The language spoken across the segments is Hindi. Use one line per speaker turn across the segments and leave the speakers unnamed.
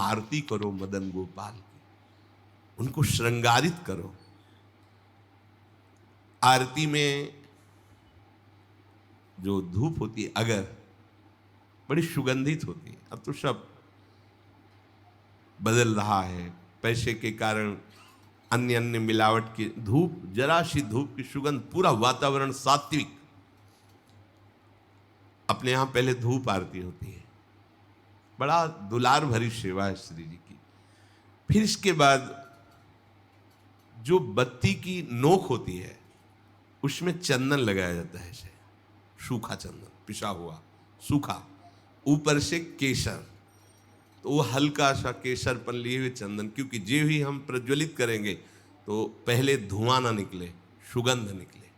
आरती करो मदन गोपाल की, उनको श्रृंगारित करो। आरती में जो धूप होती है अगर, बड़ी सुगंधित होती है। अब तो सब बदल रहा है, पैसे के कारण अन्य अन्य मिलावट की धूप, जरा सी धूप की सुगंध, पूरा वातावरण सात्विक। अपने यहां पहले धूप आरती होती है, बड़ा दुलार भरी सेवा है श्री जी की। फिर इसके बाद जो बत्ती की नोक होती है उसमें चंदन लगाया जाता है, ऐसे सूखा चंदन, पिसा हुआ सूखा, ऊपर से केसर, तो वो हल्का सा केसरपन लिए हुए चंदन, क्योंकि जे भी हम प्रज्वलित करेंगे तो पहले धुआं ना निकले, सुगंध निकले।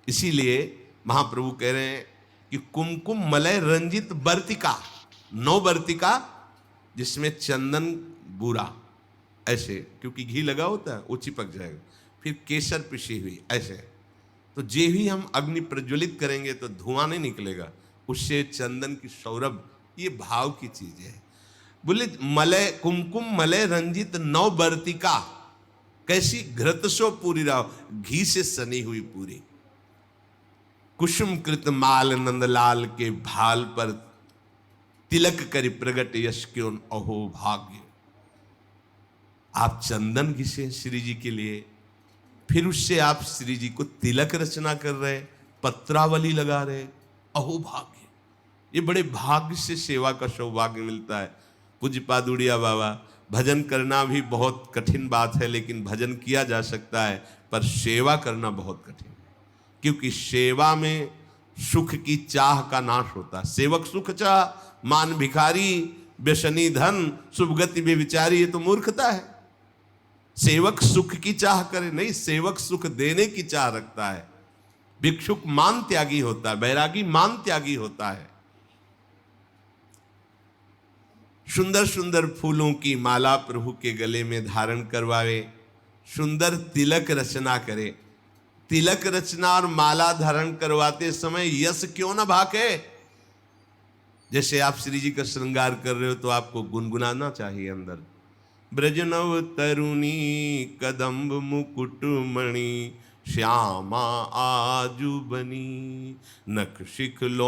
इसीलिए महाप्रभु कह रहे हैं कि कुमकुम मलय रंजित वर्तिका, 9 वर्तिका जिसमें चंदन बूरा ऐसे, क्योंकि घी लगा होता है वो चिपक जाएगा, फिर केसर पिसी हुई ऐसे, तो जे भी हम अग्नि प्रज्वलित करेंगे तो धुआं नहीं निकलेगा, उससे चंदन की सौरभ, ये भाव की चीज है। बोले मलय कुमकुम मलय रंजित 9 वर्तिका, कैसी? घृतसो पूरी राव, घी से सनी हुई पूरी। कुसुम कृत माल नंदलाल के भाल पर तिलक करी प्रगट यश क्यों अहो भाग्य। आप चंदन घिसे श्री जी के लिए, फिर उससे आप श्री जी को तिलक रचना कर रहे, पत्रावली लगा रहे, अहो भाग्य। ये बड़े भाग्य से सेवा का सौभाग्य मिलता है। पूज्य पादुड़िया बाबा, भजन करना भी बहुत कठिन बात है, लेकिन भजन किया जा सकता है, पर सेवा करना बहुत कठिन है, क्योंकि सेवा में सुख की चाह का नाश होता है। सेवक सुख चाह मान भिखारी, व्यसनी धन शुभ गति बेविचारी, ये तो मूर्खता है। सेवक सुख की चाह करे नहीं, सेवक सुख देने की चाह रखता है। भिक्षुक मान त्यागी होता है, बैरागी मान त्यागी होता है। सुंदर सुंदर फूलों की माला प्रभु के गले में धारण करवावे, सुंदर तिलक रचना करे। तिलक रचना और माला धारण करवाते समय यश क्यों ना भाके। जैसे आप श्री जी का श्रृंगार कर रहे हो तो आपको गुनगुनाना चाहिए अंदर, ब्रजनव तरुणी कदम्ब मुकुट मणि श्यामा आजू बनी, नख शिख लो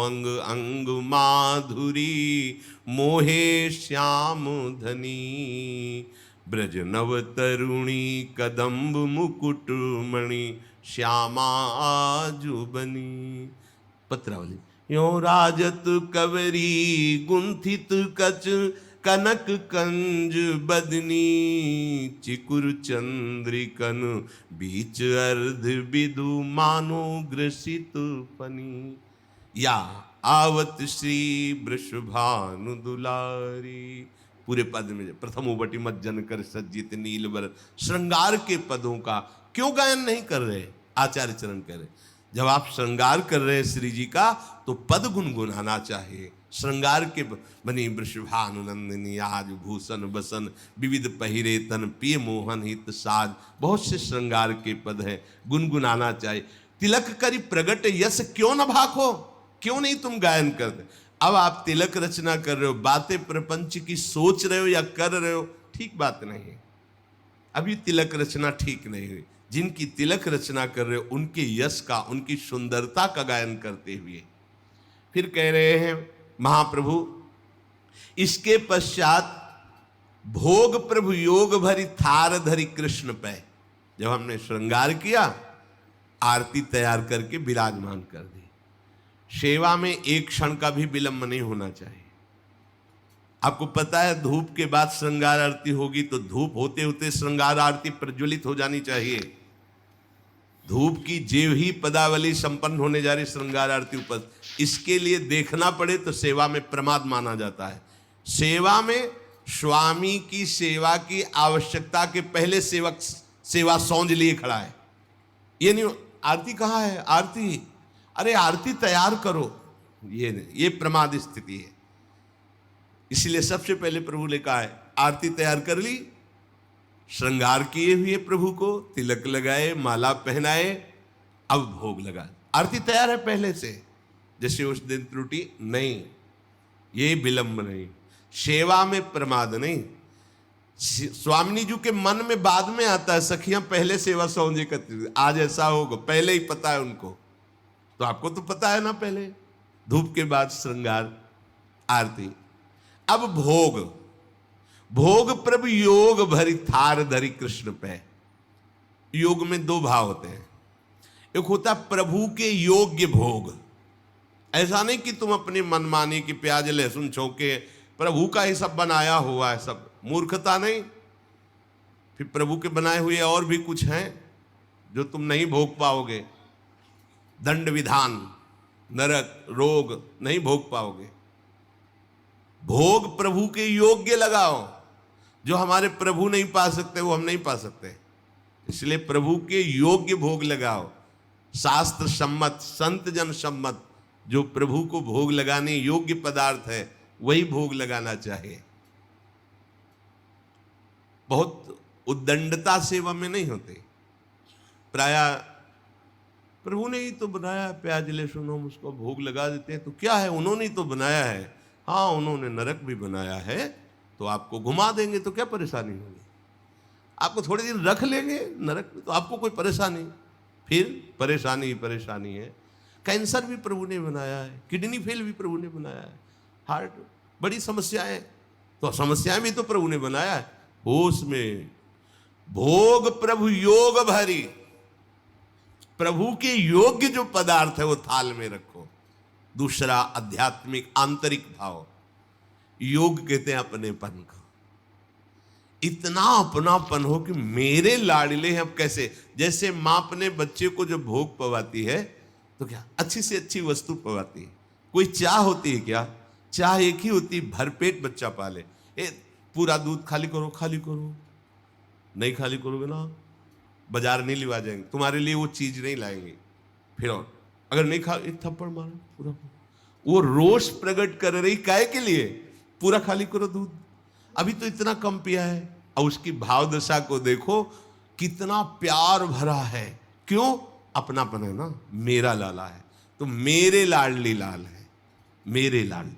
अंग अंग माधुरी मोहे श्याम धनी। ब्रजनव तरुणी कदम्ब मुकुट मणि श्यामा आजू बनी। पत्रावली। यो राजत कवरी गुंथित कच कनक कंज बदनी, चिकुर चंद्रिकन बीच अर्ध बिदु मानो ग्रसित पनी। या आवत श्री वृषभानु दुलारी। पूरे पद में प्रथम उबटी मज्जन कर सज्जित नीलवर, श्रृंगार के पदों का क्यों गायन नहीं कर रहे? आचार्य चरण कह रहे, जब आप श्रृंगार कर रहे हैं श्री जी का तो पद गुनगुनाना चाहिए। श्रृंगार के बनी वृषभानुनंदिनी आज भूषण बसन, विविध पहिरे तन पिय मोहन हित साज, बहुत से श्रृंगार के पद हैं, गुनगुनाना चाहिए। तिलक करी प्रगट यश क्यों न भाखो, क्यों नहीं तुम गायन करते? अब आप तिलक रचना कर रहे हो, बातें प्रपंच की सोच रहे हो या कर रहे हो, ठीक बात नहीं है। अभी तिलक रचना ठीक नहीं हुई। जिनकी तिलक रचना कर रहे हो उनके यश का, उनकी सुंदरता का गायन करते हुए फिर कह रहे हैं महाप्रभु, इसके पश्चात भोग प्रभु योग भरी थार धरी कृष्ण पे। जब हमने श्रृंगार किया, आरती तैयार करके विराजमान कर दी। सेवा में एक क्षण का भी विलंब नहीं होना चाहिए। आपको पता है धूप के बाद श्रृंगार आरती होगी, तो धूप होते होते श्रृंगार आरती प्रज्वलित हो जानी चाहिए। धूप की जेव ही पदावली संपन्न होने जा रही श्रृंगार आरती ऊपर, इसके लिए देखना पड़े तो सेवा में प्रमाद माना जाता है। सेवा में स्वामी की सेवा की आवश्यकता के पहले सेवक सेवा सौंज लिए खड़ा है। ये नहीं आरती कहाँ है, आरती, अरे आरती तैयार करो, ये नहीं, ये प्रमाद स्थिति है। इसलिए सबसे पहले प्रभु ने कहा है आरती तैयार कर ली, श्रृंगार किए हुए प्रभु को तिलक लगाए, माला पहनाए, अब भोग लगा, आरती तैयार है पहले से। जैसे उस दिन त्रुटि नहीं, ये विलंब नहीं। सेवा में प्रमाद नहीं। स्वामिनी जी के मन में बाद में आता है, सखियां पहले सेवा सौंजे करती थी, आज ऐसा होगा, पहले ही पता है उनको। तो आपको तो पता है ना, पहले धूप के बाद श्रृंगार आरती। अब भोग, भोग प्रभु योग भरी थार धरी कृष्ण पे। योग में दो भाव होते हैं, एक होता है प्रभु के योग्य भोग। ऐसा नहीं कि तुम अपनी मनमानी की प्याज लहसुन छौके प्रभु का ही सब बनाया हुआ है, सब मूर्खता नहीं। फिर प्रभु के बनाए हुए और भी कुछ हैं जो तुम नहीं भोग पाओगे, दंड विधान, नरक, रोग नहीं भोग पाओगे। भोग प्रभु के योग्य लगाओ, जो हमारे प्रभु नहीं पा सकते वो हम नहीं पा सकते, इसलिए प्रभु के योग्य भोग लगाओ। शास्त्र सम्मत, संत जन सम्मत जो प्रभु को भोग लगाने योग्य पदार्थ है वही भोग लगाना चाहिए। बहुत उद्दंडता सेवा में नहीं होते। प्राय प्रभु ने ही तो बनाया, प्याज लहसुन हम उसको भोग लगा देते हैं, तो क्या है, उन्होंने ही तो बनाया है। हाँ, उन्होंने नरक भी बनाया है, तो आपको घुमा देंगे तो क्या परेशानी होगी, आपको थोड़े दिन रख लेंगे नरक में, तो आपको कोई परेशानी, फिर परेशानी ही परेशानी है। कैंसर भी प्रभु ने बनाया है, किडनी फेल भी प्रभु ने बनाया है, हार्ट, बड़ी समस्याएं, तो समस्याएं भी तो प्रभु ने बनाया है। होश में भोग प्रभु योग भरी, प्रभु के योग्य जो पदार्थ है वो थाल में रखो। दूसरा आध्यात्मिक आंतरिक भाव, योग कहते हैं अपनेपन को। इतना अपनापन हो कि मेरे लाडले हैं। अब कैसे, जैसे माँ अपने बच्चे को जो भोग पवाती है तो क्या अच्छी से अच्छी वस्तु पवाती है। कोई चाह होती है क्या, चाह एक ही होती है, भरपेट बच्चा पाले। पूरा दूध खाली करो, खाली करो, नहीं खाली करोगे ना बाजार नहीं लिवा जाएंगे, तुम्हारे लिए वो चीज नहीं लाएंगे। फिर और अगर नहीं खा, एक थप्पड़ मारो पूरा। वो रोष प्रकट कर रही काहे के लिए, पूरा खाली करो दूध, अभी तो इतना कम पिया है। और उसकी भाव दशा को देखो, कितना प्यार भरा है। क्यों, अपनापन है ना, मेरा लाला है तो मेरे लाडली लाल है, मेरे लाल।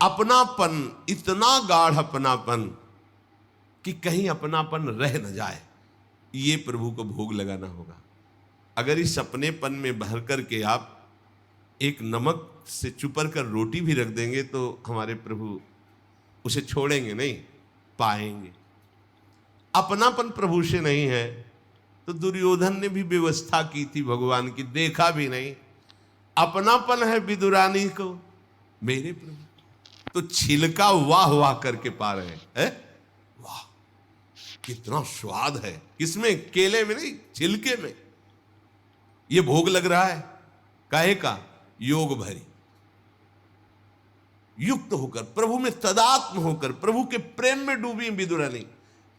अपनापन, इतना गाढ़ अपनापन कि कहीं अपनापन रह न जाए, ये प्रभु को भोग लगाना होगा। अगर इस अपनेपन में भर करके आप एक नमक से चुपर कर रोटी भी रख देंगे तो हमारे प्रभु उसे छोड़ेंगे नहीं, पाएंगे। अपनापन प्रभु से नहीं है तो दुर्योधन ने भी व्यवस्था की थी भगवान की, देखा भी नहीं। अपनापन है विदुरानी को मेरे प्रभु, तो छिलका वाह वाह करके पा रहे हैं। वाह, कितना स्वाद है, किसमें, केले में नहीं, छिलके में। ये भोग लग रहा है, काहे का, योग भरी, युक्त होकर, प्रभु में तदात्म होकर, प्रभु के प्रेम में डूबी विदुरानी,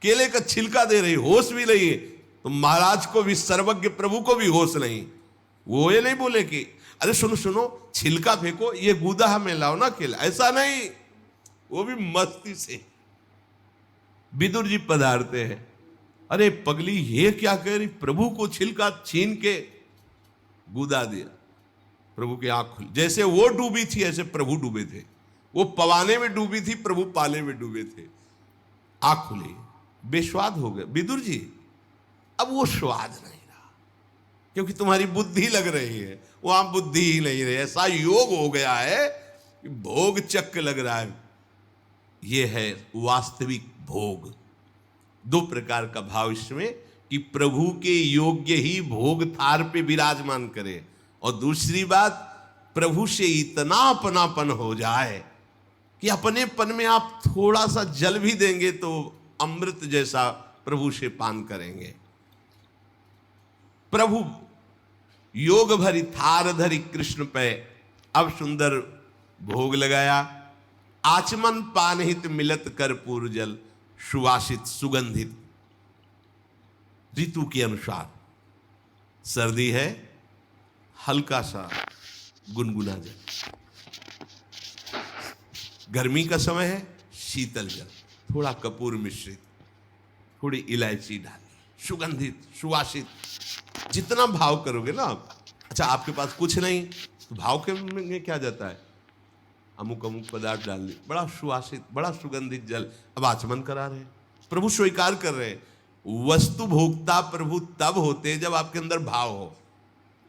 केले का छिलका दे रही, होश भी नहीं है। तो महाराज को भी, सर्वज्ञ प्रभु को भी होश नहीं। वो ये नहीं बोले कि अरे सुनो सुनो छिलका फेंको, ये गुदा हमें लाओ ना केला, ऐसा नहीं। वो भी मस्ती से विदुर जी पधारते हैं, अरे पगली ये क्या कह रही, प्रभु को छिलका छीन के गुदा दिया। प्रभु की आंख खुली, जैसे वो डूबी थी ऐसे प्रभु डूबे थे। वो पवाने में डूबी थी, प्रभु पाले में डूबे थे। आंख खुली, बेस्वाद हो गए विदुर जी, अब वो स्वाद नहीं रहा, क्योंकि तुम्हारी बुद्धि लग रही है, वहां बुद्धि ही नहीं रही। ऐसा योग हो गया है कि भोग चक्र लग रहा है। ये है वास्तविक भोग। दो प्रकार का भाव इसमें, कि प्रभु के योग्य ही भोग थार पे विराजमान करे, और दूसरी बात, प्रभु से इतना अपनापन हो जाए कि अपनेपन में आप थोड़ा सा जल भी देंगे तो अमृत जैसा प्रभु से पान करेंगे। प्रभु योग भरी थार धरी कृष्ण पे, अब सुंदर भोग लगाया। आचमन पानहित मिलत कर्पूर जल, सुवासित सुगंधित। ऋतु के अनुसार, सर्दी है हल्का सा गुनगुना जल, गर्मी का समय है शीतल जल, थोड़ा कपूर मिश्रित, थोड़ी इलायची डाली, सुगंधित सुवासित। जितना भाव करोगे ना आप, अच्छा आपके पास कुछ नहीं तो भाव के में क्या जाता है, अमुक अमुक पदार्थ डाल दिए, बड़ा सुवासित, बड़ा सुगंधित जल, अब आचमन करा रहे हैं, प्रभु स्वीकार कर रहे हैं। वस्तु भोक्ता प्रभु तब होते जब आपके अंदर भाव हो।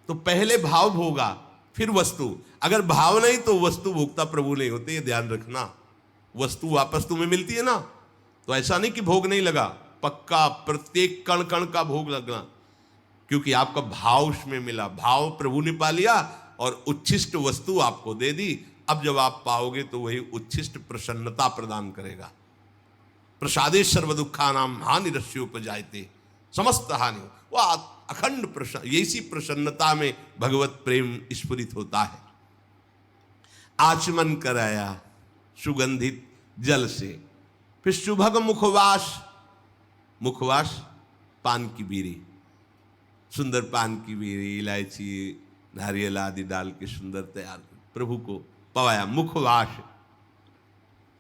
तो पहले भाव भोगा फिर वस्तु, अगर भाव नहीं तो वस्तु भोक्ता प्रभु नहीं होते, ये ध्यान रखना। वस्तु वापस तुम्हें मिलती है ना, तो ऐसा नहीं कि भोग नहीं लगा, पक्का प्रत्येक कण कण का भोग लगना, क्योंकि आपका भाव उसमें मिला, भाव प्रभु ने पा लिया और उच्छिष्ट वस्तु आपको दे दी। अब जब आप पाओगे तो वही उच्छिष्ट प्रसन्नता प्रदान करेगा। प्रसादे सर्व दुखानाम हानि रस्योपजायते, समस्त हानि, वह अखंड प्रसन्न, ऐसी प्रसन्नता में भगवत प्रेम स्फुरित होता है। आचमन कराया सुगंधित जल से, फिर सुभग मुखवास, मुखवास पान की बीड़ी, सुंदर पान की बीड़ी, इलायची, नारियल आदि डाल के सुंदर तैयार प्रभु को पवाया, मुखवास।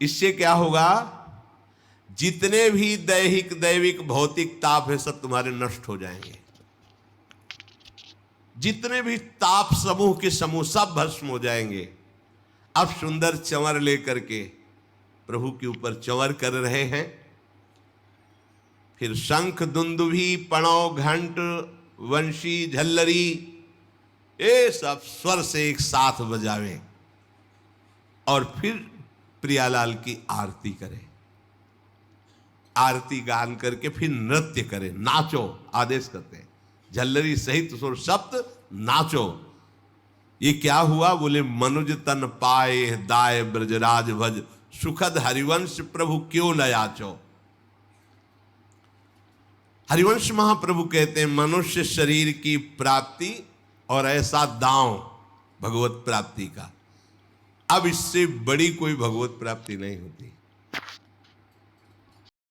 इससे क्या होगा, जितने भी दैहिक दैविक भौतिक ताप है सब तुम्हारे नष्ट हो जाएंगे। जितने भी ताप समूह के समूह सब भस्म हो जाएंगे। अब सुंदर चंवर लेकर के प्रभु के ऊपर चंवर कर रहे हैं। फिर शंख दुंदुभी पणव घंट वंशी झल्लरी, ये सब स्वर से एक साथ बजावें और फिर प्रियालाल की आरती करें। आरती गान करके फिर नृत्य करें, नाचो, आदेश करते हैं, झल्लरी सहित सुर सप्त नाचो। ये क्या हुआ, बोले मनुज तन पाए दाय ब्रजराज भज, सुखद हरिवंश प्रभु क्यों न याचो। हरिवंश महाप्रभु कहते हैं मनुष्य शरीर की प्राप्ति और ऐसा दांव भगवत प्राप्ति का, अब इससे बड़ी कोई भगवत प्राप्ति नहीं होती।